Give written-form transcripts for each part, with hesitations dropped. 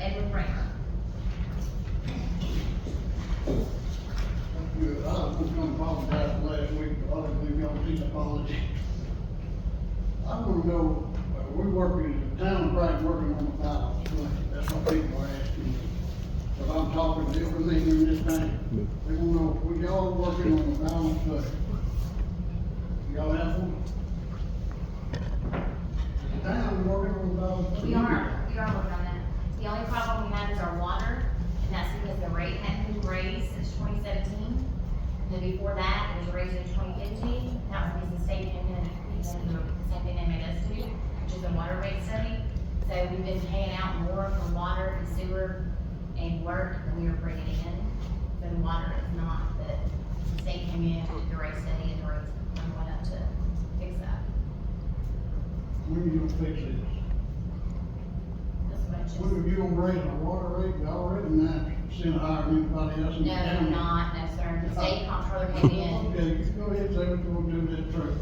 Edward Bramer. Good. I was gonna apologize last week, but I don't believe y'all need an apology. I wanna know, we're working, the town of Brighton working on the balance budget. That's what people are asking me. But I'm talking to everything in this town. They wanna know, we y'all working on the balance budget. Y'all have one? The town working on the balance budget. We are working on that. The only problem we have is our water, and that's because the rate hadn't been raised since 2017. And then before that, it was raised in 2015. That was because the state came in and the same thing they made us do, which is a water rate study. So we've been paying out more for water and sewer and work than we were bringing in. So the water is not, the state came in, did the rate study, and the rates went up to fix that. When you gonna fix this? That's what I just. When are you gonna raise our water rate? We already 9% higher than anybody else in the No, county. I'm not, no, sir. The state comptroller came in. Okay, you can go ahead and say what you want to do with that truck.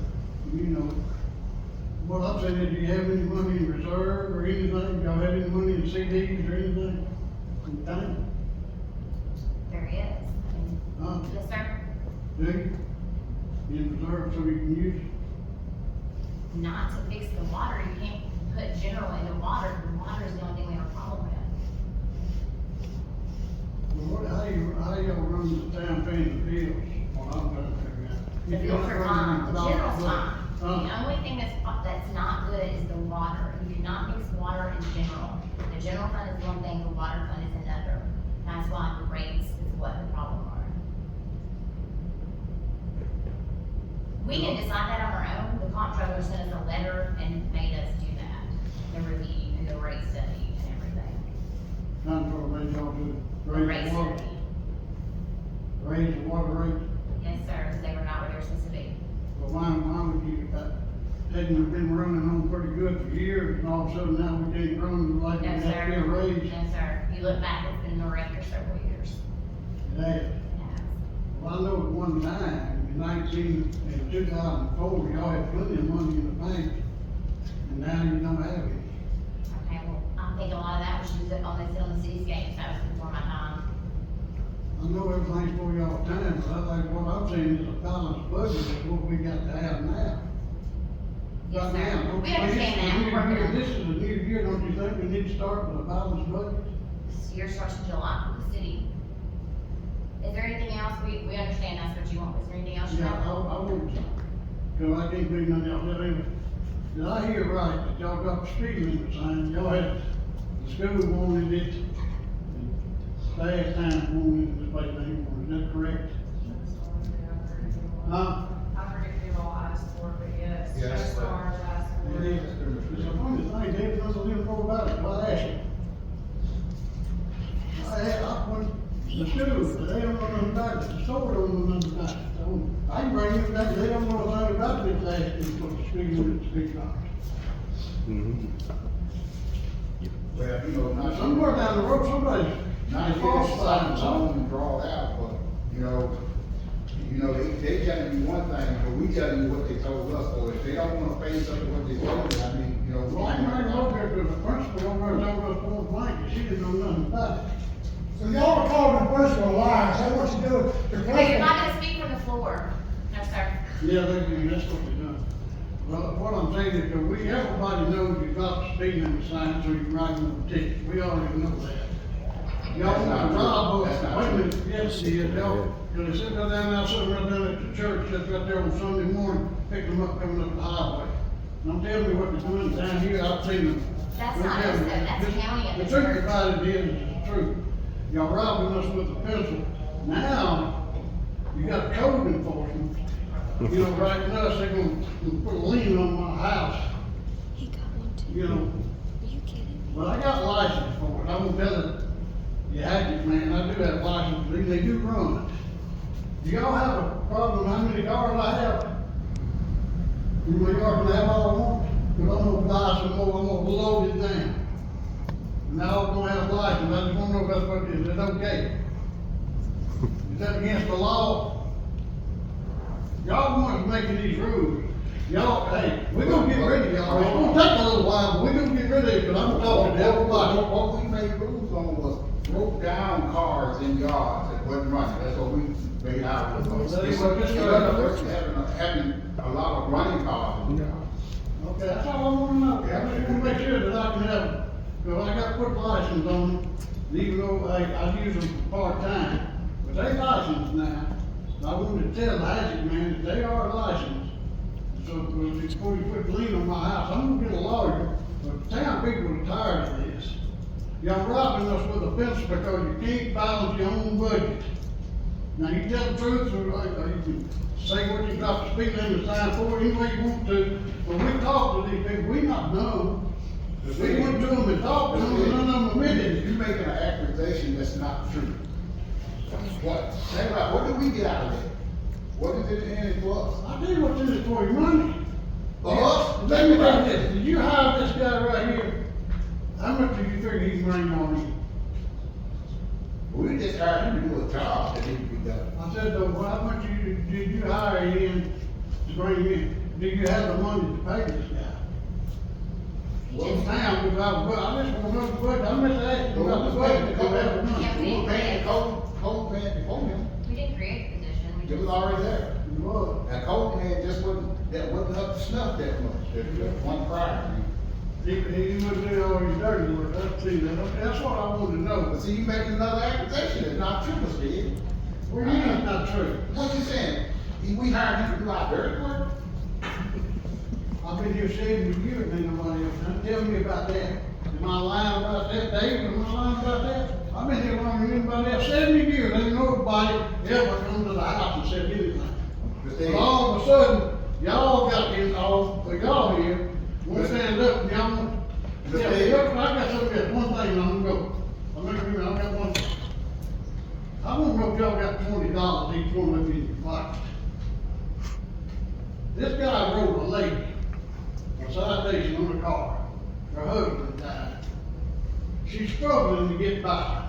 You know, what I'm saying is, do you have any money in reserve or anything? Y'all have any money in CDs or anything? Anything? There is. Huh? Yes, sir. Do you? In reserve so you can use it? Not to fix the water, you can't put general into water, the water is the only thing we have a problem with. Well, how y'all run the town paying the bills? What I'm trying to figure out. The If you're bills not are running fine, the the general's dollar fine. budget, The only thing that's not good is the water. You cannot mix water and general. The general fund is one thing, the water fund is another. That's why the rates is what the problem are. We can decide that on our own. The comptroller sent us a letter and made us do that. The review and the rate study and everything. Control rate, y'all do, The raise rate the water, study. raise the water rate. Yes, sir, because they were not where they're supposed to be. Well, why would you, hadn't we been running on pretty good for years, and all of a sudden now we can't run like we No, have to sir. get a raise? No, sir. You look back, it's been a wreck for several years. Yeah, It has. well, I know at one time, in 2004, y'all had plenty of money in the bank, and now you don't have it. Okay, well, I think a lot of that was used on the cityscapes, that was before my time. I know everything's for y'all time, but I think what I'm saying is a balanced budget is what we got to have now. Yes, Right sir. now, We understand that, we're working on it. This is a new year, don't you think we need to start with a balanced budget? This year starts in July for the city. Is there anything else? We understand that's what you want. Is there anything else you Yeah, I want? would, cause I can't be none of y'all, anyway. Did I hear right that y'all got the speed limit sign, y'all had, the school wanted it, and staff time wanted it, this way they wanted, is that correct? Huh? I forget who all asked for it, but yes. Yes, Most sir. cars asked for it. It's a funny thing, David doesn't even know about it, so I asked him. The school, they don't know nothing about it, the store don't know nothing about it, so I can bring them back, they don't know nothing about it, if they ask me for the speed limit, speed bumps. Well, you know, Now, not somewhere down the road, somebody's not falsifying something something. and draw it out, but, you know, they telling you one thing, but we telling you what they told us, or if they don't wanna pay something what they told you, I mean, you know. Well, I can bring them over there to the principal, over there, told us point blank, and she didn't know nothing about it. So y'all are calling the principal lies, is that what you do? The Wait, you're principal, not gonna speak from the floor. No, sir. Yeah, that's what they done. Well, what I'm saying is, that everybody knows you've got the speed limit sign, so you can write them a ticket, we already know that. Y'all That's not want to rob true. us, That's not wait a true. minute, yes, it is, y'all, cause they sit right down there, sitting right down at the church, that's right there on Sunday morning, pick them up coming up the highway. Don't tell me what they're doing down here, I've seen them. That's Don't not tell us, me. though. That's This- county and The the truth church. about it is the truth. Y'all robbing us with a pencil. Now, you got code enforcement, you know, writing us, they're gonna put a lien on my house, He got one too. you know. Are you kidding? But I got license for it, I won't tell it, you hack it, man, I do have license, they do run it. Do y'all have a problem how many cars I have? In my yard, can I have all I want? But I'm gonna buy some more, I'm gonna load it down. Now I'm gonna have license, I just wanna know if that's what it is, is that okay? Is that against the law? Y'all the ones making these rules. Y'all, hey, we're gonna get rid of y'all, it's gonna take a little while, but we're gonna get rid of it, but I'm talking to everybody. What we made rules broke down cars in yards that wasn't running, that's what we made out of it. It wasn't having a lot of running cars in the yard. Okay, that's all I wanna know. I just wanna make sure that I can have, cause I got put license on them, even though I use them for part-time, but they licensed now. I wanted to tell Isaac, man, that they are licensed. So, before you put lien on my house, I'm gonna get a lawyer, but the town people are tired of this. Y'all robbing us with a pencil because you can't balance your own budget. Now, you tell the truth, or you can say what you got the speed limit sign for, any way you want to, but we talk to these people, we not dumb. We went to them and talked to them, and none of them admitted it. You're making an accusation that's not true. What? Say about, what did we get out of it? What is it in it for us? I tell you what's in it for your money. For us? Let me tell you this, did you hire this guy right here? How much do you figure he can bring on in? We just hired him to do a job that needed to be done. I said, though, well, how much did you hire in to bring in? Do you have the money to pay this guy? Well, now, without, I just want to know the budget, I'm just asking about the budget, because we have the money. We were paying Cole paying before him, We didn't create the position, we it just. was already there. It was. Now Cole man just wasn't up to snuff that much, that one prior. He wouldn't do all his dirty work, that's what I wanted to know. But see, you making another accusation, it's not true, Mr. Ed. Well, you know it's not true. What you saying? We hired him to do our dirty work? I've been here 70 years, ain't nobody else, now tell me about that. Am I lying about that, Dave, am I lying about that? I've been here longer than anybody else, 70 years, ain't nobody ever come to the house and said anything. But all of a sudden, y'all got this, for y'all here, we stand up and y'all want, yeah, look, I got something, else. One thing, and I'm gonna go. I got one thing. I wanna know if y'all got $20 each one of you in your pocket. This guy rode a lady, a citation on a car, her husband died. She's struggling to get by.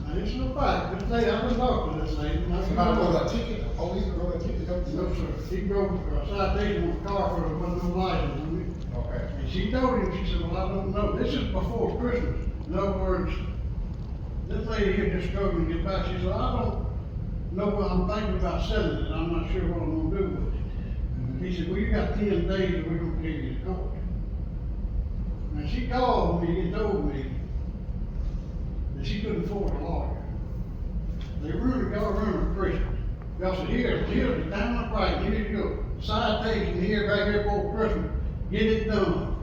Now, this is a fact, this lady, I've been talking to this lady. and I said, Somebody wrote a ticket, the police wrote a ticket, don't you No, know? sir, he drove a citation on a car for no license on it. Okay. And she told him, she said, well, I don't know, this is before Christmas. In other words, this lady here just struggling to get by, she said, I don't know, what I'm thinking about selling it, I'm not sure what I'm gonna do with it. He said, well, you got 10 days and we're gonna take you to court. Now, she called me and told me that she couldn't afford a lawyer. They ruined, y'all ruined Christmas. Y'all said, here's the time of Brighton, here you go, citation here, right here before Christmas, get it done.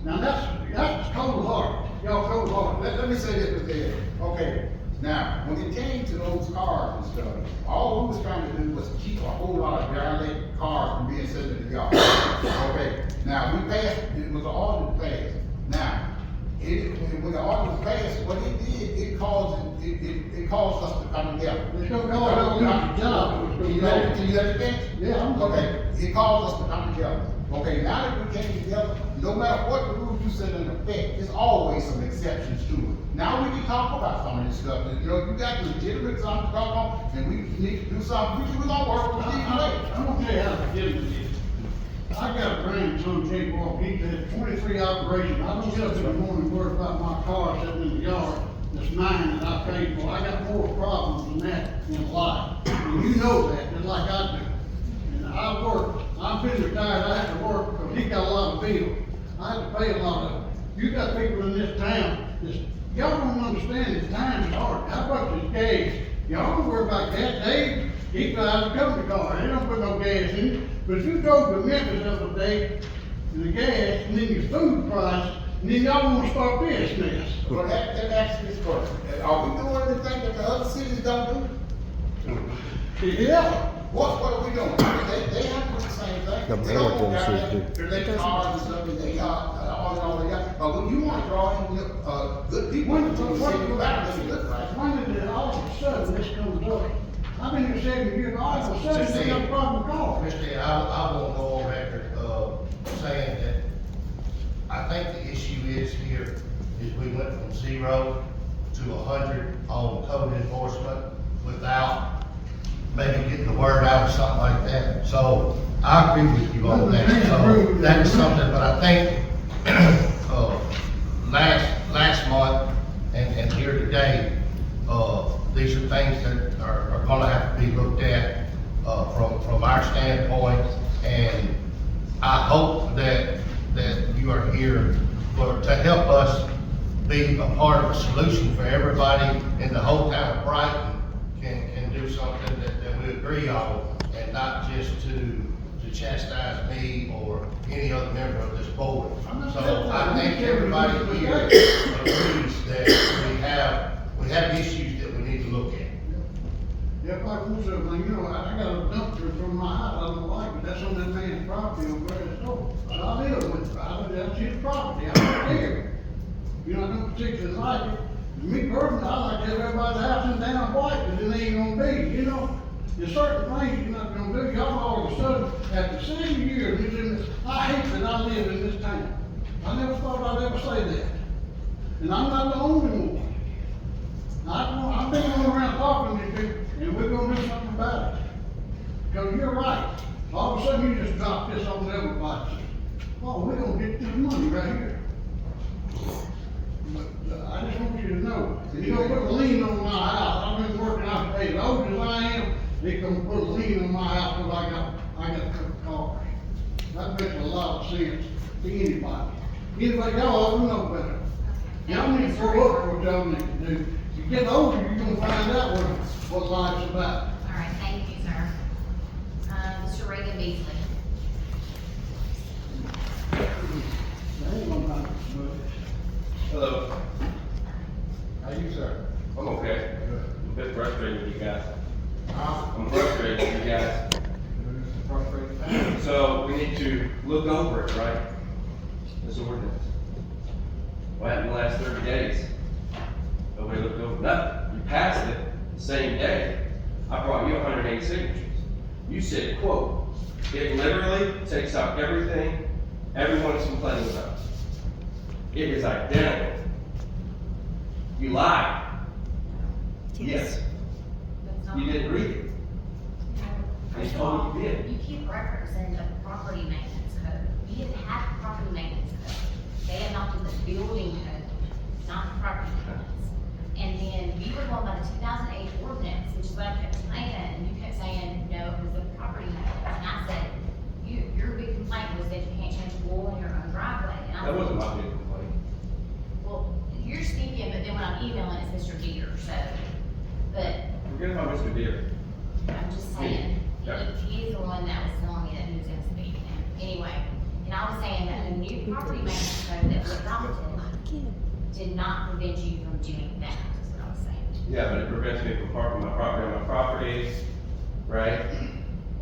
Now, that's cold hearted, y'all cold hearted. Let me say this, Mr. Ed. Okay, now, when it came to those cars and stuff, all we was trying to do was keep a whole lot of derelict cars from being set in the yard. Okay, now, we passed, it was an order to pass. Now, when the order was passed, what it did, it caused us to come together. It's gonna cause y'all to lose your job. Can you understand? Yeah, I'm Okay, it caused us to come together. Okay, now that we came together, no matter what the rules you set in effect, there's always some exceptions to it. Now we can talk about some of this stuff, and, you know, you got legitimate something to talk on, and we need to do something, we're gonna work with these ways. I'm gonna tell you how to get it. I got a grandson, Jake Walker, he's had 23 operations. I don't get up in the morning worried about my car sitting in the yard that's mine that I paid for. I got more problems than that in life. And you know that, just like I do. And I work, I've been retired, I have to work, because he got a lot of bills. I have to pay a lot of them. You got people in this town, y'all don't understand that time is hard. How much is gas? Y'all don't worry about that. He drives a company car, they don't put no gas in it. But if you drove to Memphis the other day, and the gas, and then your food price, and then y'all wanna start this mess. Well, let ask this question, are we doing anything that the other cities don't do? Yeah. What are we doing? They have to do the same thing. They don't go down there, they're letting cars and stuff, and they got, all they got. But when you wanna draw in, good people, When you say you back, they look right. When did it all of a sudden this comes up? I've been here 7 years, all of a sudden, they got a problem with cars. Mr. I won't go on record, saying that I think the issue is here is we went from 0 to 100 on code enforcement without maybe getting the word out or something like that. So I agree with you on that. So that's something, but I think, last month and and here today, these are things that are gonna have to be looked at, from our standpoint. And I hope that you are here to help us be a part of a solution for everybody in the whole town of Brighton can do something that we agree on, and not just to chastise me or any other member of this board. So I think everybody here agrees that we have issues that we need to look at. Yeah, like most of them, you know, I got a dumpster from my house, I don't like it, that's on that man's property on Brighton Post. But I live with it, that's his property, I don't care. You know, I don't particularly like it. Me personally, I like to have everybody's house in town white, but it ain't gonna be, you know? There's certain things you're not gonna do, y'all all of a sudden, after 7 years, you in this, I hate that I live in this town. I never thought I'd ever say that. And I'm not the only one. I've been going around talking to people, and we're gonna do something about it. Because you're right, all of a sudden you just drop this on everybody. Oh, we're gonna get this money right here. But, I just want you to know, if you don't put a lien on my house, I've been working out, as old as I am, they gonna put a lien on my house because I got a couple cars. That makes a lot of sense to anybody. Anybody, y'all ought to know better. Y'all need to grow up what y'all need to do. You get older, you're gonna find out what life's about. All right, thank you, sir. Mr. Reagan Beasley. That ain't gonna matter, Hello, but how you, sir? I'm okay. Good. I'm a bit frustrated with you guys. Huh? I'm frustrated with you guys. Frustrated. So we need to look over it, right? This ordinance. What happened the last 30 days? Nobody looked over nothing. You passed it the same day. I brought you 108 signatures. You said, quote, it literally takes out everything everyone is complaining about. It is identical. You lied. Yes. That's not- You didn't read it. First of told me all, you did. you keep referencing the property maintenance code. We didn't have the property maintenance code. They adopted the building code, not the property codes. And then we were going by the 2008 ordinance, which is what I kept saying, and you kept saying, no, it was the property codes. And I said, your big complaint was that you can't change the oil in your own driveway. And I That said, wasn't my big complaint. well, you're speaking, but then when I'm emailing, it's Mr. Deere, so, but Forget about Mr. Deere. I'm just saying, Yeah. he is the one that was telling me that he was gonna speak. Anyway, and I was saying that the new property maintenance code that was adopted Again. did not prevent you from doing that, is what I was saying. Yeah, but it prevents me from parking my property on my property, right?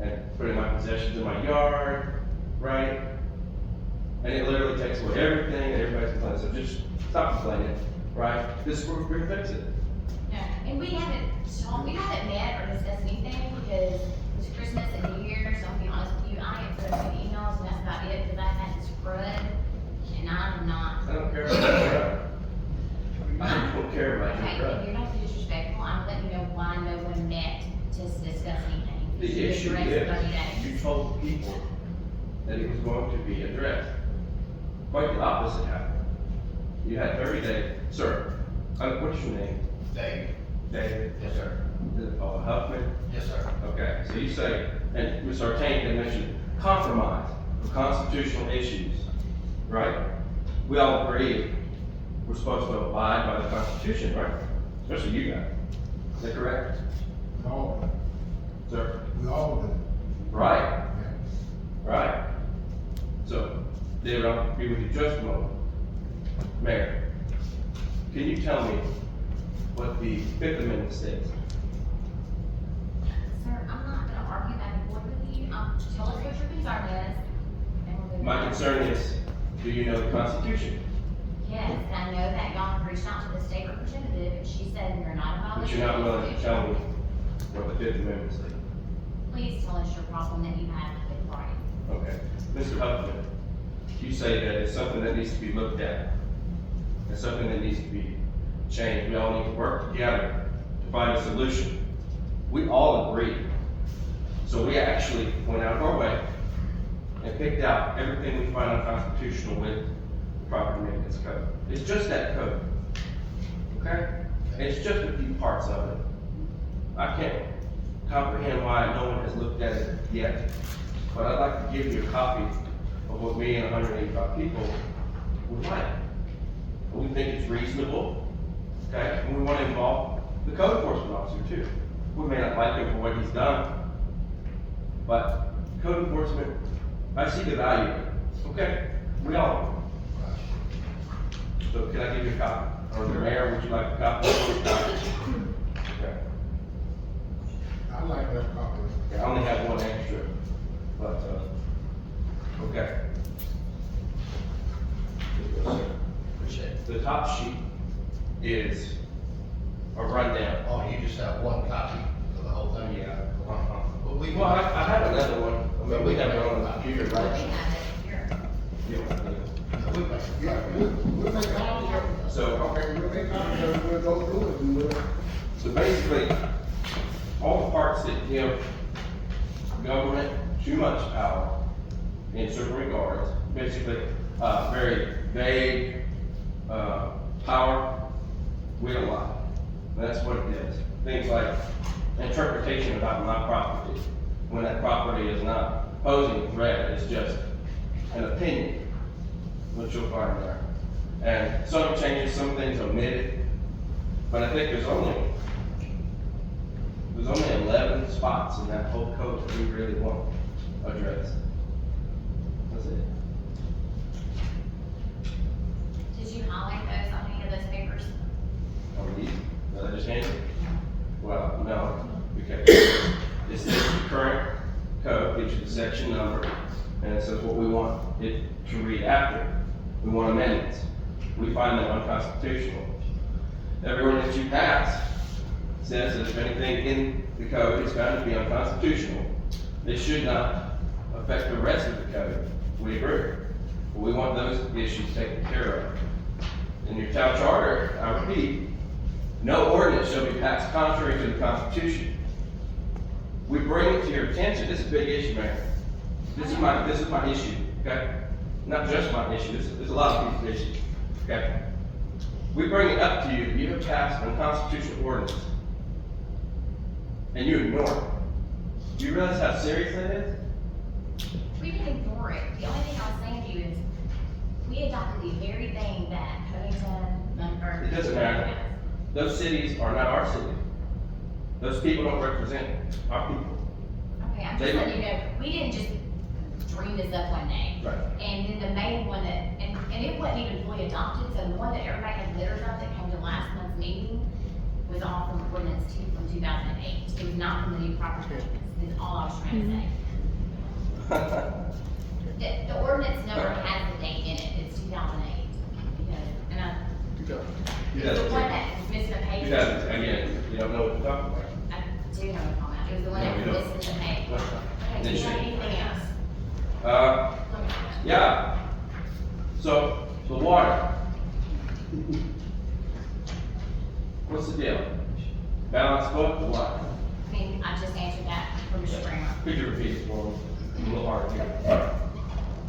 And putting my possessions in my yard, right? And it literally takes away everything and everybody's complaining, so just stop complaining, right? This is where we're gonna fix it. No, and we haven't met or discussed anything because it's Christmas and New Year, so I'll be honest with you, I have put a few emails and that's about it, because I had this crud, and I'm not. I don't care about your truck. I don't care about Okay, your if truck. you're not disrespectful, I'm letting you know why no one met to discuss anything. The You issue addressed the budget is, days. you told people that it was going to be addressed. Quite the opposite happened. You had 30 days, sir, what's your name? Dave? David? Yes, sir. Huffman? Yes, sir. Okay, so you say, and Ms. Artane had mentioned compromise of constitutional issues, right? We all agree we're supposed to abide by the Constitution, right? Especially you guys. Is that correct? No, Sir? we all do. Right, right. So, David, I'll agree with you just a moment. Mayor, can you tell me what the Fifth Amendment states? Sir, I'm not gonna argue back and forth with you, tell us what your concern is, and we'll move My on. concern is, do you know the Constitution? Yes, and I know that y'all have reached out to the state representative, and she said you're not a But violation. you're not of the willing to Constitution. tell me what the Fifth Amendment states. Please tell us your problem that you have with Brighton. Okay. Mr. Huffman, you say that it's something that needs to be looked at. It's something that needs to be changed. We all need to work together to find a solution. We all agree. So we actually went out of our way and picked out everything we find unconstitutional with the property maintenance code. It's just that code. okay? It's just a few parts of it. I can't comprehend why no one has looked at it yet, but I'd like to give you a copy of what me and 185 people would like. We think it's reasonable, okay? And we want to involve the code enforcement officer too. We may not like him for what he's done, but code enforcement, I see the value of it, okay? We all do. So can I give you a copy? Or the mayor, would you like a copy? Okay. I'd like that copy. I only have one extra, but, okay. Appreciate it. The top sheet is a rundown. Oh, you just have one copy of the whole thing? Yeah. Well, we. Well, I have another one. I mean, we have it on the computer, We right? have it here. Yeah, we'll make copies of it. So, Okay, we'll make copies of it, we'll go through it, and we'll. so basically, all the parts that give government too much power in certain regards, basically, very vague, power, we don't like. That's what it is. Things like interpretation about my property, when that property is not posing a threat, it's just an opinion, which you'll find there. And some changes, some things omitted, but I think there's only 11 spots in that whole code that we really want addressed. That's it. Did you highlight those on any of those papers? On these, that I just handed? Well, no, because this is the current code, gives you the section number, and it says what we want it to read after. We want amendments. We find them unconstitutional. Every ordinance you pass says that if anything in the code is found to be unconstitutional, it should not affect the rest of the code. We agree. But we want those issues taken care of. In your town charter, I repeat, no ordinance shall be passed contrary to the Constitution. We bring it to your attention. This is a big issue, Mayor. This is my issue, okay? Not just my issue. There's a lot of people's issues, okay? We bring it up to you. You have passed an unconstitutional ordinance, and you ignore it. Do you realize how serious that is? We didn't ignore it. The only thing I was saying to you is, we adopted the very thing that Covington, or. It doesn't matter. Those cities are not our city. Those people don't represent our people. Okay, I'm They just letting don't. you know, we didn't just dream this up one day. Right. And then the main one that, and it wasn't even fully adopted, so the one that everybody had letters of that came to last month's meeting was all from ordinance from 2008. It was not from the new property ordinance, is all I was trying to say. The ordinance number has the date in it, it's 2008. And it's the one that was missing a page. You guys, again, you don't know what to talk about. I do know what I'm talking about, it was the one No, that we was don't. missing the page. Okay, do you have anything else? Yeah. So, the water. What's the deal? Balance book or what? I mean, I just answered that from Mr. Kramer. Could you repeat it for me? A little hard here.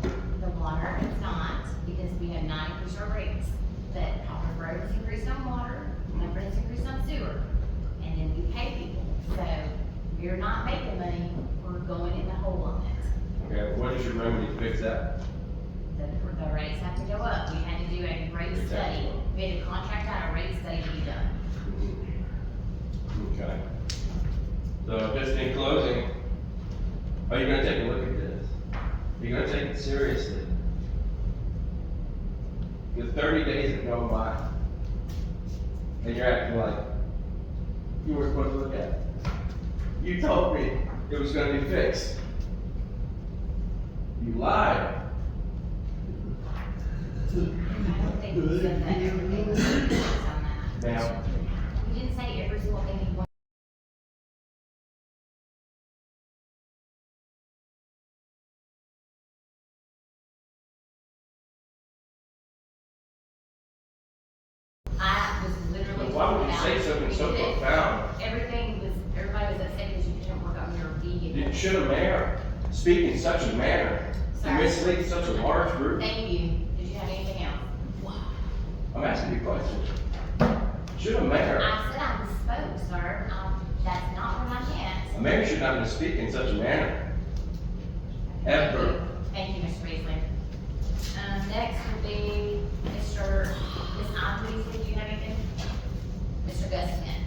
The water is not, because we have not increased our rates. But Hopper Road has increased on water, Memphis has increased on sewer, and then we pay people. So we're not making money, we're going in the hole on it. Okay, what is your remedy to fix that? The rates have to go up. We had to do a rate study. We had to contract out a rate study to be done. Okay. So just in closing, are you gonna take a look at this? Are you gonna take it seriously? The 30 days have gone by, and you're acting like you were supposed to look at it. You told me it was gonna be fixed. You lied. I don't think we said that everything was on that. Now, We didn't say every single thing he wanted. I was literally. why would you talking say about- something so we did. profound? Everybody was upset because you couldn't work on your vegan. Should a mayor speak in such a manner to Sir. mislead such a large group? Thank you. Did you have anything else? I'm asking you a question. Should a mayor, I said I misspoke, sir. That's not what I meant. a mayor should not be speaking in such a manner. Thank you. Ever. Thank you, Mr. Beasley. Next would be Ms. Andrews, did you have anything? Mr. Gus Smith.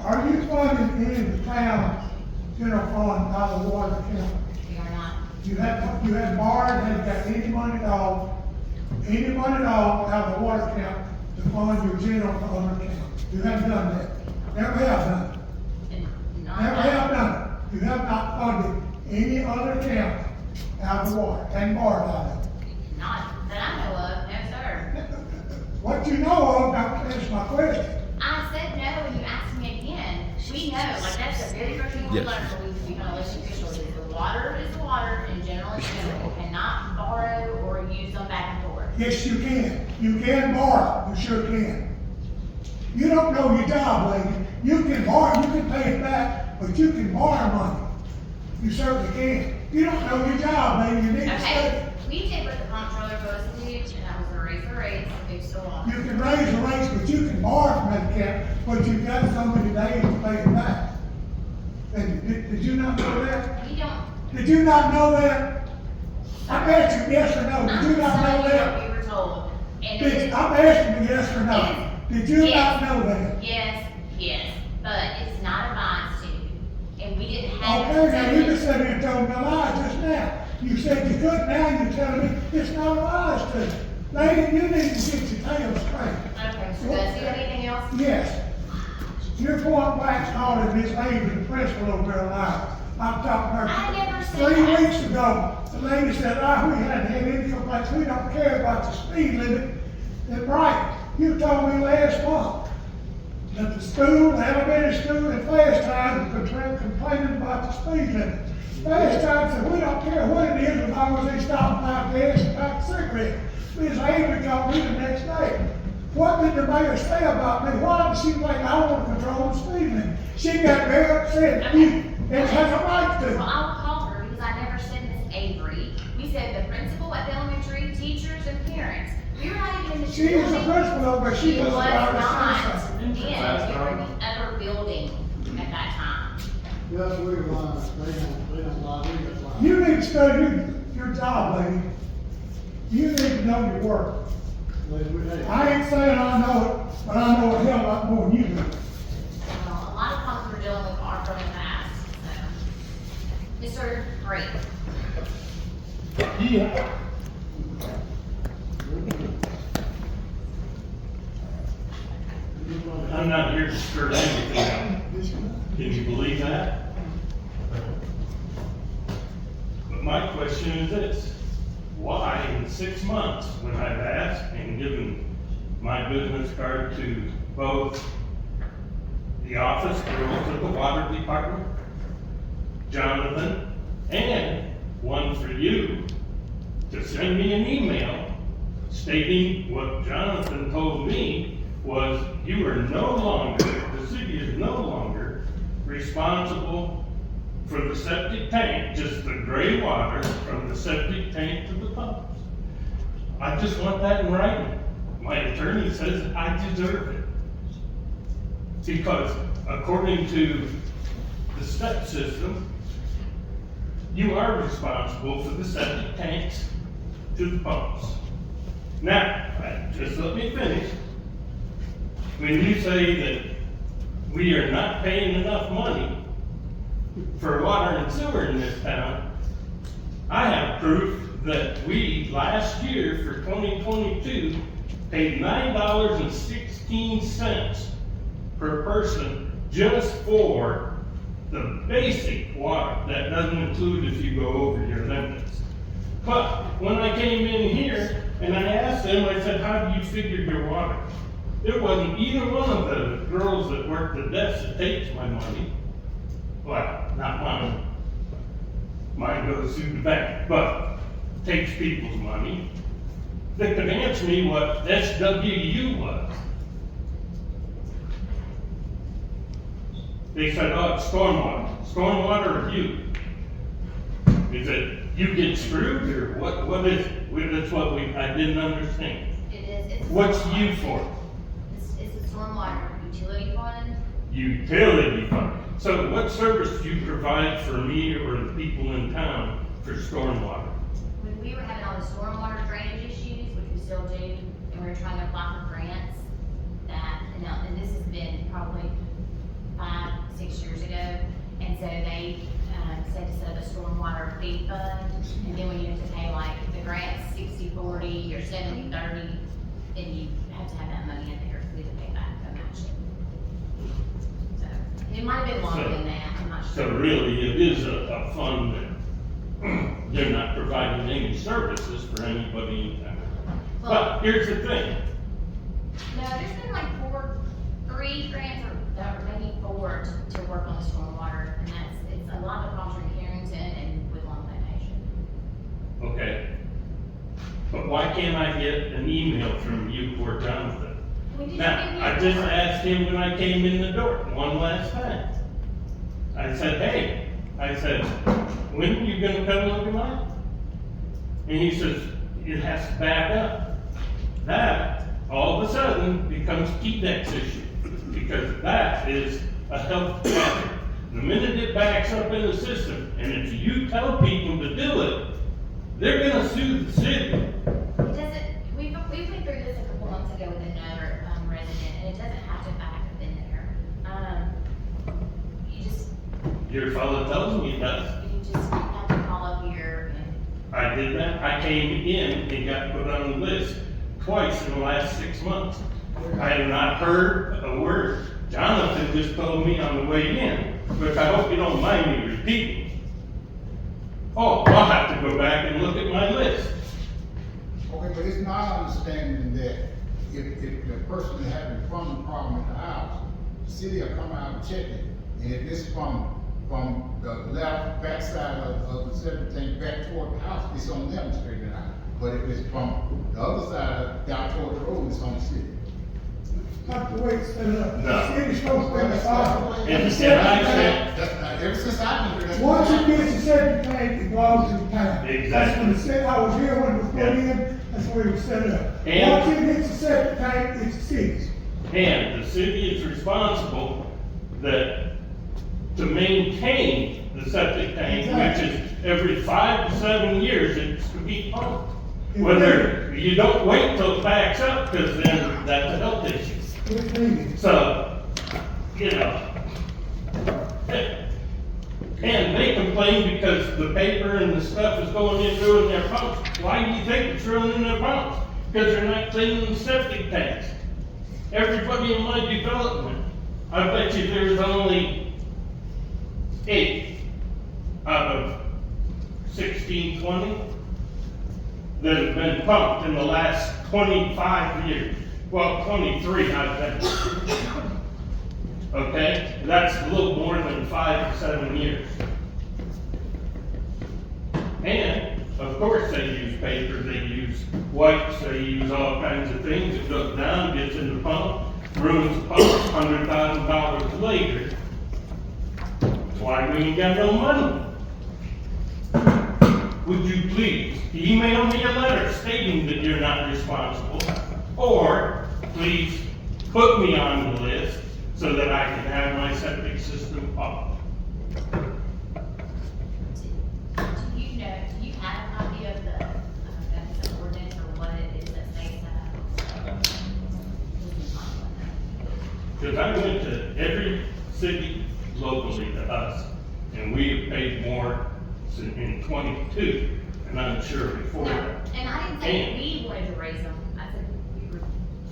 Are you funding any of the town's general fund out of the water account? We are not. You had borrowed, had got any money at all out of the water account to fund your general fund account. You haven't done that. Never have done it. Never have done it. You have not funded any other account out of the water, and borrowed out of it. Not that I know of, no, sir. What you know of, don't answer my question. I said no, and you asked me again. We know, like, that's the very first thing we learned when we become elected officials, is the water is the water, and general is general. You cannot borrow or use them back and forth. Yes, you can. You can borrow. You sure can. You don't know your job, lady. You can borrow, you can pay it back, but you can borrow money. You certainly can. You don't know your job, lady. You need to study. Okay, we did what the comptroller told us to do, and that was to raise the rates, and we still want. You can raise the rates, but you can borrow from that account, but you've got so many days to pay it back. And did you not know that? We don't. Did you not know that? I'm asking yes or no. Did you not know I'm telling you that? what we were told. And I'm asking you yes or no. Yes. Did you Yes. not know that? Yes, but it's not advised to, and we didn't have. Okay, now you just said you told me a lie just now. You said you couldn't, now you're telling me it's not advised to. Lady, you need to get your tail straight. Okay, Mr. Gus, do you have anything else? Yes. Your point blank calling Miss Amy, the principal over there, a liar. I'm talking to her. I never said 3 that. weeks ago, the lady said, we hadn't had any complaints, we don't care about the speed limit in Brighton. You told me last month that the school, the elementary school and Fast Time were complaining about the speed limit. Fast Time said, we don't care what it is, as long as they stop and buy gas and buy a cigarette. Ms. Avery called me the next day. What did the mayor say about me? Why did she think I want to control the speed limit? She got very upset. You, it has a right to. Well, I'll call her, because I never said Miss Avery. We said the principal at the elementary, teachers, and parents. We were not even in the She is the building. principal over, but she She was was allowed to not, say and we Last were in time. the other building at that time. Yes, we lie, they don't lie, we just lie. something. You need to study your job, lady. You need to know your work. I ain't saying I know it, but I know a hell of a lot more than you do. Well, a lot of problems we're dealing with are from the past, so. Mr. Green. Yeah. I'm not here to stir anything up. Can you believe that? But my question is this: why in 6 months, when I've asked and given my business card to both the office girls at the water department, Jonathan, and one for you, to send me an email stating what Jonathan told me was you are no longer, the city is no longer responsible for the septic tank, just the gray water from the septic tank to the pumps. I just want that in writing. My attorney says I deserve it. Because according to the step system, you are responsible for the septic tanks to the pumps. Now, just let me finish. When you say that we are not paying enough money for water and sewer in this town, I have proof that we, last year for 2022, paid $9.16 per person just for the basic water. That doesn't include if you go over your limits. But when I came in here and I asked them, I said, how do you figure your water? It wasn't either one of the girls that work the desk that takes my money. Well, not mine. Mine goes through the bank, but takes people's money. That could answer me what SWU was. They said, oh, it's stormwater. Stormwater or you? Is it you get screwed, or what is it? That's what I didn't understand. It is, it's. a What's stormwater you fund. for? It's a stormwater utility fund. Utility fund. So what service do you provide for me or the people in town for stormwater? When we were having all the stormwater drainage issues, which we still do, and we were trying to apply for grants, and this has been probably 5, 6 years ago, and so they, said to set up a stormwater fee fund, and then when you have to pay like, the grant's 60/40 or 70/30, and you have to have that money in there for you to pay back the matching. So, it might have been longer than that, I'm not sure. So really, it is a fund that they're not providing any services for anybody in town. But Well, here's the thing, no, there's been like 3 grants or maybe 4 to work on the stormwater, and it's a lot of problems in Carrington and Woodlawn Plantation. okay? But why can't I get an email from you or Jonathan? We just Now, give you I a just report. asked him when I came in the door, one last time. I said, hey, when are you gonna come look at mine? And he says, it has to back up. That, all of a sudden, becomes TDEX issue, because that is a health hazard. The minute it backs up in the system, and if you tell people to do it, they're gonna sue the city. It doesn't, we went through this a couple months ago with another, resident, and it doesn't have to back up in there. You just, Your fellow tells me it does. you have to call up here and, I did that. I came in and got put on the list twice in the last 6 months. I have not heard a word. Jonathan just told me on the way in, which I hope you don't mind me repeating. Oh, I'll have to go back and look at my list. Okay, but it's my understanding that if the person is having a plumbing problem at the house, the city will come out and check it. And if it's from the left backside of the septic tank back toward the house, it's on them to straighten it out. But if it's from the other side, down toward the road, it's on the city. Not the way it's set up. No. The city's supposed to Well, be that's responsible. not the way- And I The said, That's, ever since I've been here, that's. Once it gets to septic tank, it belongs to the town. Exactly. That's when the city, I was here when it was put in, that's where it was set up. And- Once it gets to septic tank, it's the city's. and the city is responsible to maintain the septic tank, which is every 5 to 7 years, it's to be pumped. Whether, you don't wait till it backs up, because then that's a health issue. It's needed. So, you know. And they complain because the paper and the stuff is going into their pumps. Why do you think it's running in their pumps? Because they're not cleaning the septic tanks. Everybody in my development, I bet you there's only 8 out of 16, 20 that have been pumped in the last 25 years. Well, 23 I've been. Okay, that's a little more than 5 to 7 years. And, of course, they use paper, they use wipes, they use all kinds of things. It goes down, gets in the pump, ruins the pump, $100,000 later. That's why we ain't got no money. Would you please email me a letter stating that you're not responsible? Or please put me on the list so that I can have my septic system up. do you have a copy of the ordinance or what it is that states that? Because I went to every city locally to us, and we have paid more in 22, and I'm sure before No, that. and I didn't say we wanted to raise them, I said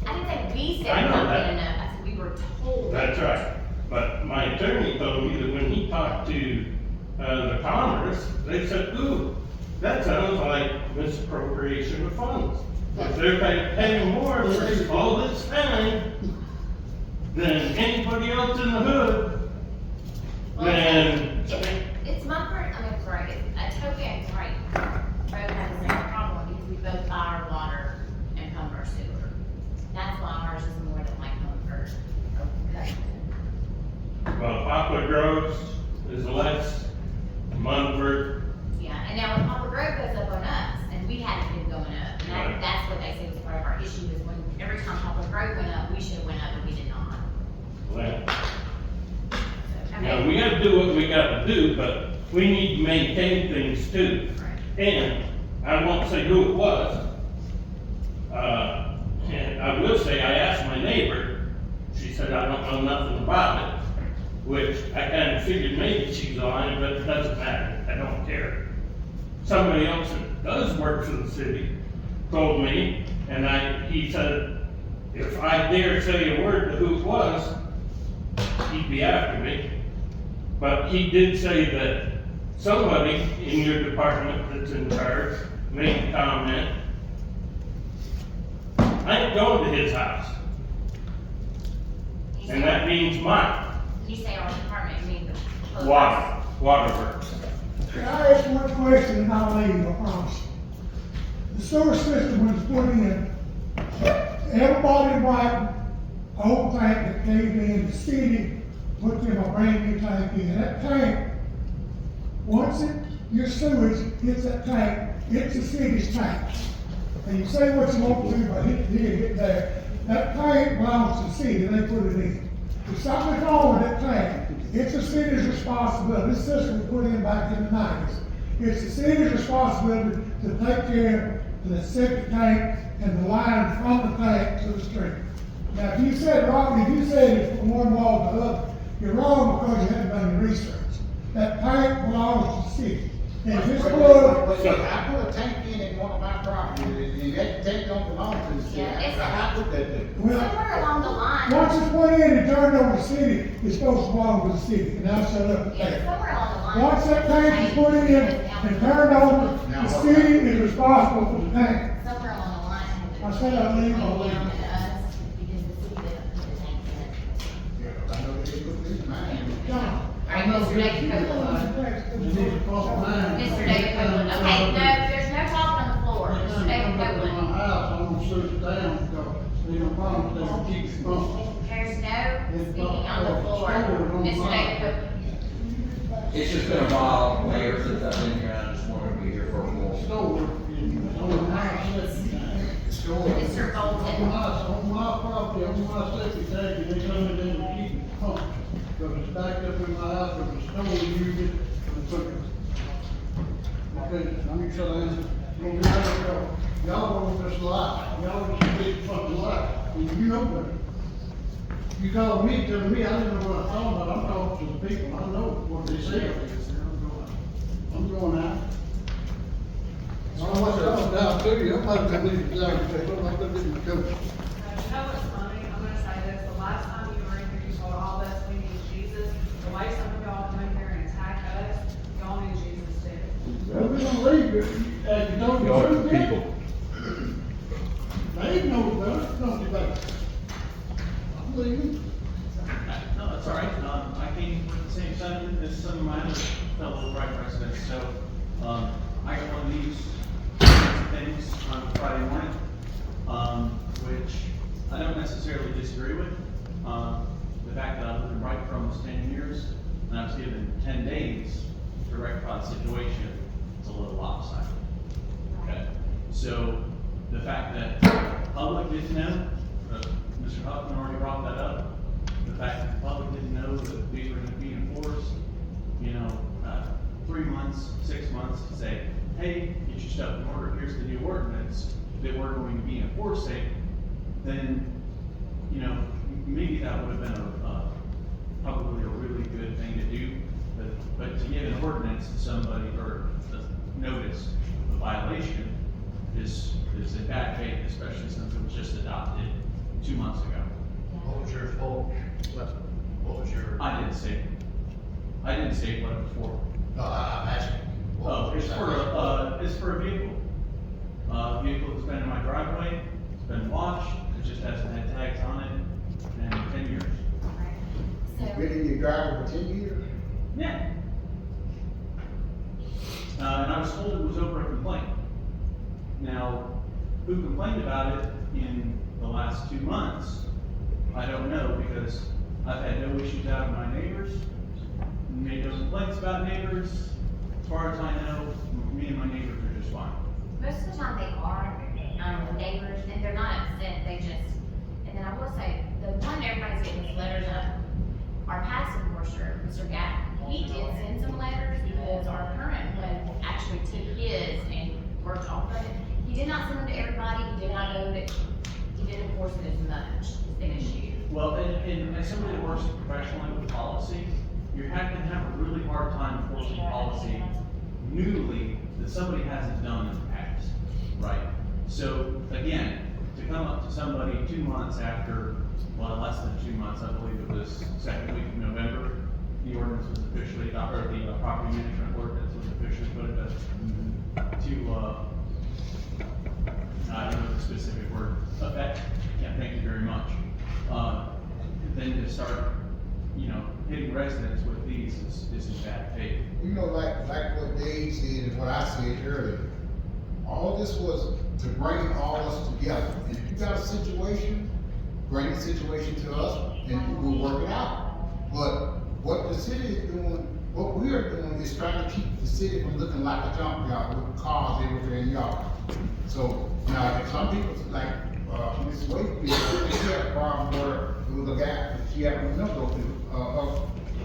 I didn't say we I said know not that. good enough, I said we were told. That's right. But my attorney told me that when he talked to the Commerce, they said, ooh, that sounds like misappropriation of funds. If they're paying more for all this time than anybody else in the hood, then, It's my part, I totally agree. Road has the same problem because we both buy our water and pump our sewer. That's why ours is more than like Mumford or Covington. well, Poplar Groves is less, Munford, Yeah, and we should have went up, but we did not. Well, So, now, okay. we gotta do what we gotta do, but we need to maintain things too. And I won't say who it was. And I will say, I asked my neighbor, she said, I don't know nothing about it, which I kind of figured maybe she's lying, but it doesn't matter, I don't care. Somebody else that does work for the city told me, and he said, if I dare say a word to who it was, he'd be after me. But he did say that somebody in your department that's in charge made a comment. I ain't going to his house, You and say- that means mine, You say our department, you mean the. water works. Can I ask one question and I'll leave, I promise? The sewer system was put in, everybody in Brighton, old tank that came in, the city put them a brand new tank in. That tank, once your sewage hits that tank, it's the city's tank. And you say what you want to, but hit here, hit there. That tank belongs to the city, they put it in. If something's wrong with that tank, it's the city's responsibility. This system was put in back in the 90s. It's the city's responsibility to take care of the septic tank and the line from the tank to the street. Now, if you said wrong, if you said it's from one wall to the other, you're wrong because you haven't done your research. That tank belongs to the city. And if it's plugged, But I put a tank in one of my properties, and that tank don't belong to the city. Yeah, it's- I put that there. Somewhere along the line. once it's put in and turned over to the city, it's supposed to belong to the city, and I'll shut up. Yeah, somewhere along the line. Once that tank is put in and turned over, the city is responsible for the tank. Somewhere along the line. I said I'll leave, I'll leave. Down to us, because the city didn't put the tank in. I know they put this mine. John. All right, Mr. David Copeland. You need to call mine. Mr. David Copeland, okay, no, there's no talking on the floor, Mr. David Come back to my Copeland. house, I'm gonna shoot it down, because they don't promise they will keep it pumping. There's no speaking on the floor, Mr. David Copeland. It's just been a while, Mayor, since I've been here, I just wanted to be here for a while. Store, on my septic tank. Mr. Bolton. On my property, on my septic tank, and they come in there and keep it pumped. Because it's backed up in my house, if the snow used it, and took it. Okay, let me shut down. Y'all want this lie, y'all want this big fucking lie, and you know better. You called me, telling me I didn't know what I thought about, I'm talking to the people, I know what they say. I'm going out. I don't want to come down to you, I'm not gonna leave it down, I'm not gonna leave it go. You know what's funny? I'm gonna say this, the last time you were in here, you told all of us we need Jesus. The way some of y'all come in here and attack us, y'all need Jesus too. Well, we don't leave it, as you told me. They know better, don't you better. I'm leaving. No, that's all right. I came with the same sentiment as some of my other fellow Brighton residents, so, I got one of these things on Friday morning, which I don't necessarily disagree with. The fact that I've lived in Brighton for almost 10 years, and I was given 10 days to rectify the situation, it's a little lopsided. Okay, so the fact that the public didn't know, Mr. Huffman already brought that up. The fact that the public didn't know that these were gonna be enforced, 3 months, 6 months to say, hey, get your stuff in order, here's the new ordinance that we're going to be enforcing, then, maybe that would have been probably a really good thing to do, but to give an ordinance to somebody or a notice of a violation is in bad faith, especially since it was just adopted 2 months ago. What was your fault? What was your? I didn't say what it was for. No, I'm asking. What Oh, was it's your- it's for a vehicle. Vehicle that's been in my driveway, it's been washed, it just hasn't had tags on it in 10 years. So, Been in your driveway for 10 years? Yeah. And I was told it was over a complaint. Now, who complained about it in the last 2 months? I don't know, because I've had no issues out of my neighbors, made no complaints about neighbors. As far as I know, me and my neighbors are just fine. most of the time they are, neighbors, and they're not upset, they just, and then I will say, enforcement as much is an issue. Well, and as somebody that works professionally with policy, you're having to have a really hard time enforcing policy newly that somebody hasn't done in the past, right? So, again, to come up to somebody 2 months after, well, less than 2 months, I believe it was second week of November, the ordinance was officially, or the property management ordinance was officially put into, I don't know the specific word, effect, yeah, thank you very much. Then to start, hitting residents with these is in bad faith. You know, like what Dave said and what I said earlier, all this was to bring all us together. And if you got a situation, bring the situation to us and we'll work it out. But what the city is doing, what we are doing is trying to keep the city from looking like a junkyard with cars everywhere in the yard. So now, if some people, like, Ms. Wakefield, she had a problem where there was a guy, she had a mental,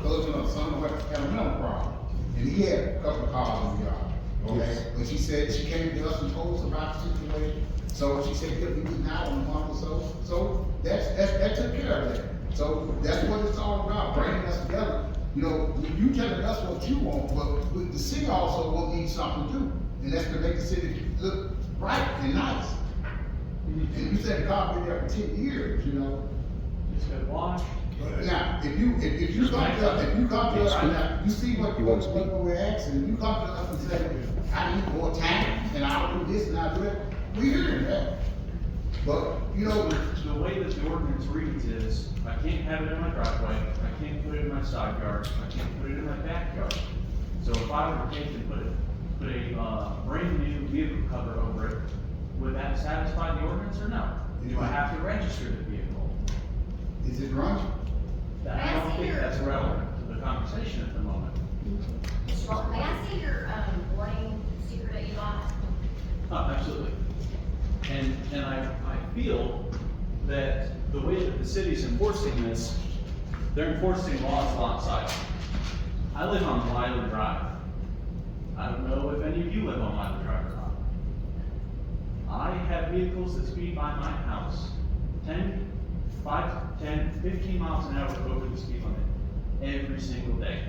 husband or son or whatever, had a mental problem. And he had a couple of cars in the yard, okay? But she said, she came to us and told us about the situation. So she said, he'll be getting out in a month or so. So that took care of that. So that's what it's all about, bringing us together. You telling us what you want, but the city also will need something too. And that's to make the city look bright and nice. And you said the car been there for 10 years, It's been washed. Now, if you come to us, now, you see what we're asking, if you come to us and say, I need more time, and I'll do this and I'll do that, we hear that. But, The way that the ordinance reads is, I can't have it in my driveway, I can't put it in my side yard, I can't put it in my backyard. So if I were to take and put a brand new vehicle cover over it, would that satisfy the ordinance or no? Do I have to register the vehicle? is it running? I don't think that's relevant to the conversation at the moment. Mr. Walton, may I see your, warning sticker that you bought? Oh, absolutely. And I feel that the way that the city's enforcing this, they're enforcing laws alongside. I live on Wiley Drive. I don't know if any of you live on Wiley Drive or not. I have vehicles that speed by my house 5, 10, 15 miles an hour over the speed limit every single day.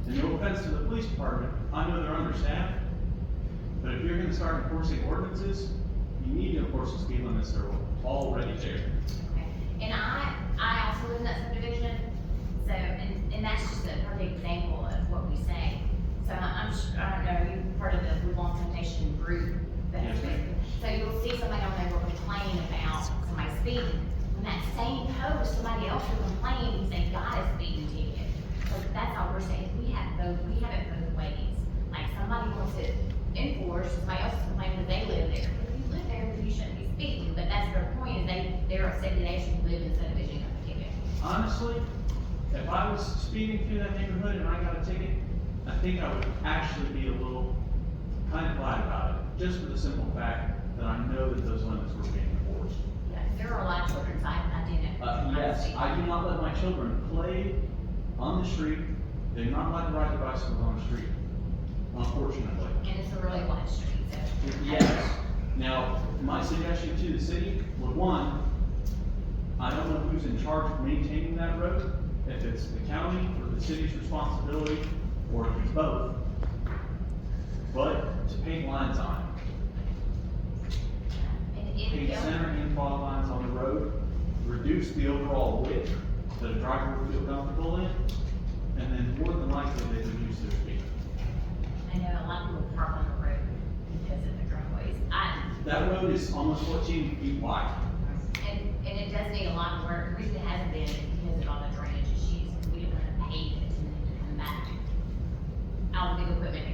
And no offense to the police department, I know they're understaffed, but if you're gonna start enforcing ordinances, you need to enforce the speed limits that are already there. Okay. And I also live in that subdivision, so, and that's just a perfect example of what we say. So I don't know, you're part of the Blue Lawn Sanitation group. Yes, ma'am. So you'll see somebody on there will complain about somebody speeding. When that same post, somebody else will complain and say, got a speeding ticket. So that's all we're saying, we have it both ways. Like somebody wants it enforced, somebody else is complaining that they live there. If you live there, then you shouldn't be speeding, but that's their point, is they're upset that they actually live in the subdivision of the ticket. Honestly, if I was speeding through that neighborhood and I got a ticket, I think I would actually be a little kind of glad about it, just for the simple fact that I know that those limits were being enforced. Yeah, there are a lot of children, so I do know. Yes, I do not let my children play on the street. They're not allowed to ride their bicycles on the street, unfortunately. And it's a really wide street, so. Yes. Now, my suggestion to the city would, one, I don't know who's in charge of maintaining that road, if it's the county or the city's responsibility, or if it's both, but to paint lines on it. Paint center and fog lines on the road, reduce the overall width that a driver would feel comfortable in, and then more than likely they would use their speed. I know a lot of people park on the road because of the driveways. That road is almost 14 feet wide. And it does need a lot of work. The reason it hasn't been is because of all the drainage issues. We didn't want to pave it and then to come back. All the big equipment